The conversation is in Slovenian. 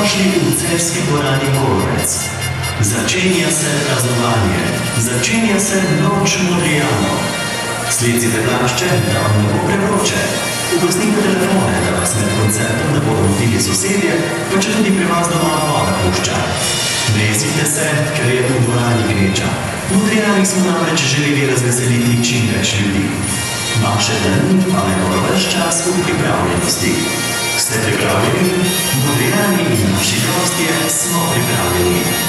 Dobrodošli v celjski dvorani Gorovec. Začenja se praznovanje, začenja se noč Modrijanov. Slecite plašče, da vam ne bo prevroče. Ugasnite telefone, da vas med koncertom ne bodo motili sosedje, pa če tudi pri vas doma voda pušča. Vesite se, ker je v dvorani gneča. Modrijani smo namreč želeli razveseliti čim več ljudi. Vaše dani pa naj bodo ves čas v pripravljenosti. Ste pripravljeni? Modrijani in naši gostje smo pripravljeni.